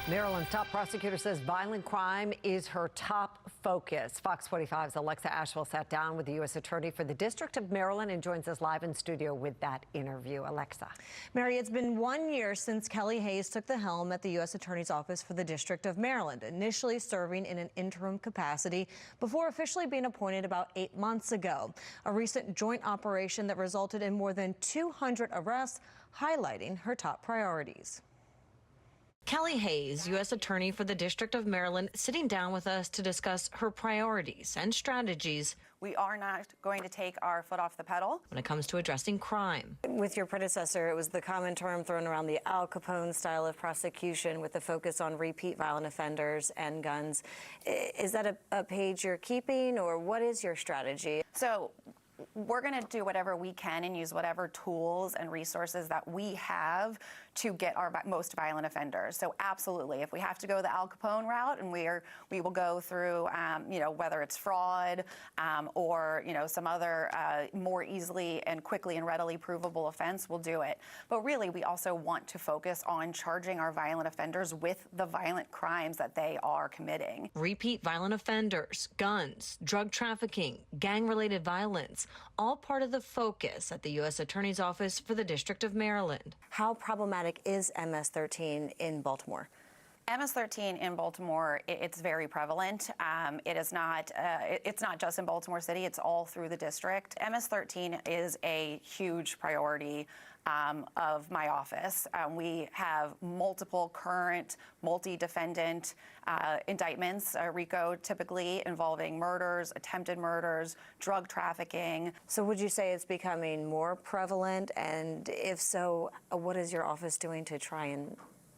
Maryland's top prosecutor says violent crime is her top focus. Fox 45's Alexa Ashwell sat down with the U.S. Attorney for the District of Maryland and joins us live in studio with that interview. Alexa. Mary, it's been 1 year since Kelly Hayes took the helm at the U.S. Attorney's Office for the District of Maryland, initially serving in an interim capacity before officially being appointed about 8 months ago. A recent joint operation that resulted in more than 200 arrests, highlighting her top priorities. Kelly Hayes, U.S. Attorney for the District of Maryland, sitting down with us to discuss her priorities and strategies. We are not going to take our foot off the pedal When it comes to addressing crime. With your predecessor, it was the common term thrown around, the Al Capone style of prosecution with a focus on repeat violent offenders and guns. Is that a page you're keeping, or what is your strategy? So we're going to do whatever we can and use whatever tools and resources that we have to get our most violent offenders. So absolutely, if we have to go the Al Capone route, and we will go through, whether it's fraud or some other more easily and quickly and readily provable offense, we'll do it. But really, we also want to focus on charging our violent offenders with the violent crimes that they are committing. Repeat violent offenders, guns, drug trafficking, gang-related violence, all part of the focus at the U.S. Attorney's Office for the District of Maryland. How problematic is MS-13 in Baltimore? MS-13 in Baltimore, it's very prevalent. It's not just in Baltimore City, it's all through the district. MS-13 is a huge priority of my office. We have multiple current multi-defendant indictments, RICO typically involving murders, attempted murders, drug trafficking. So would you say it's becoming more prevalent? And if so, what is your office doing to try and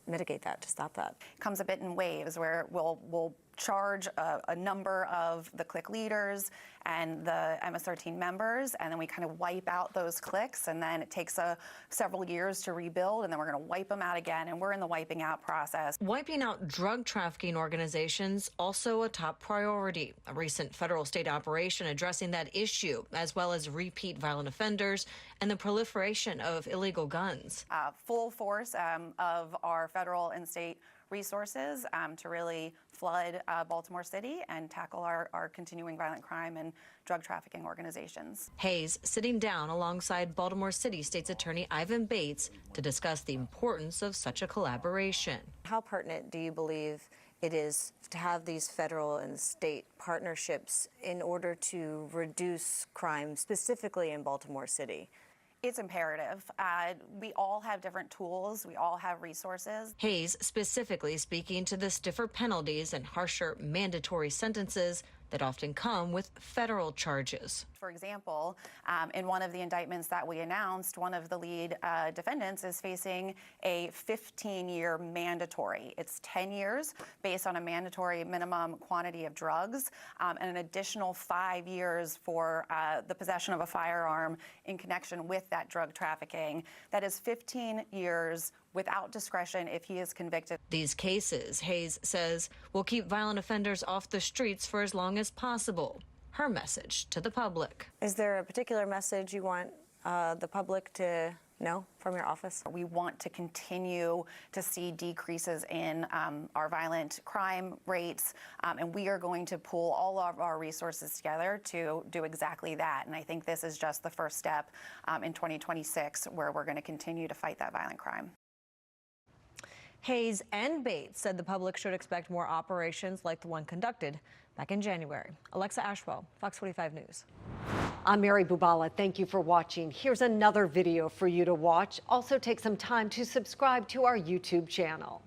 mitigate that, to stop that? It comes a bit in waves where we'll charge a number of the clique leaders and the MS-13 members, and then we kind of wipe out those cliques, and then it takes several years to rebuild, and then we're going to wipe them out again, and we're in the wiping out process. Wiping out drug trafficking organizations, also a top priority. A recent federal state operation addressing that issue, as well as repeat violent offenders and the proliferation of illegal guns. Full force of our federal and state resources to really flood Baltimore City and tackle our continuing violent crime and drug trafficking organizations. Hayes sitting down alongside Baltimore City State's Attorney Ivan Bates to discuss the importance of such a collaboration. How pertinent do you believe it is to have these federal and state partnerships in order to reduce crime, specifically in Baltimore City? It's imperative. We all have different tools. We all have resources. Hayes specifically speaking to the stiffer penalties and harsher mandatory sentences that often come with federal charges. For example, in one of the indictments that we announced, one of the lead defendants is facing a 15-year mandatory. It's 10 years based on a mandatory minimum quantity of drugs, and an additional 5 years for the possession of a firearm in connection with that drug trafficking. That is 15 years without discretion if he is convicted. These cases, Hayes says, will keep violent offenders off the streets for as long as possible. Her message to the public. Is there a particular message you want the public to know from your office? We want to continue to see decreases in our violent crime rates, and we are going to pool all of our resources together to do exactly that. And I think this is just the first step in 2026, where we're going to continue to fight that violent crime. Hayes and Bates said the public should expect more operations like the one conducted back in January. Alexa Ashwell, Fox 45 News. I'm Mary Bubala. Thank you for watching. Here's another video for you to watch. Also take some time to subscribe to our YouTube channel.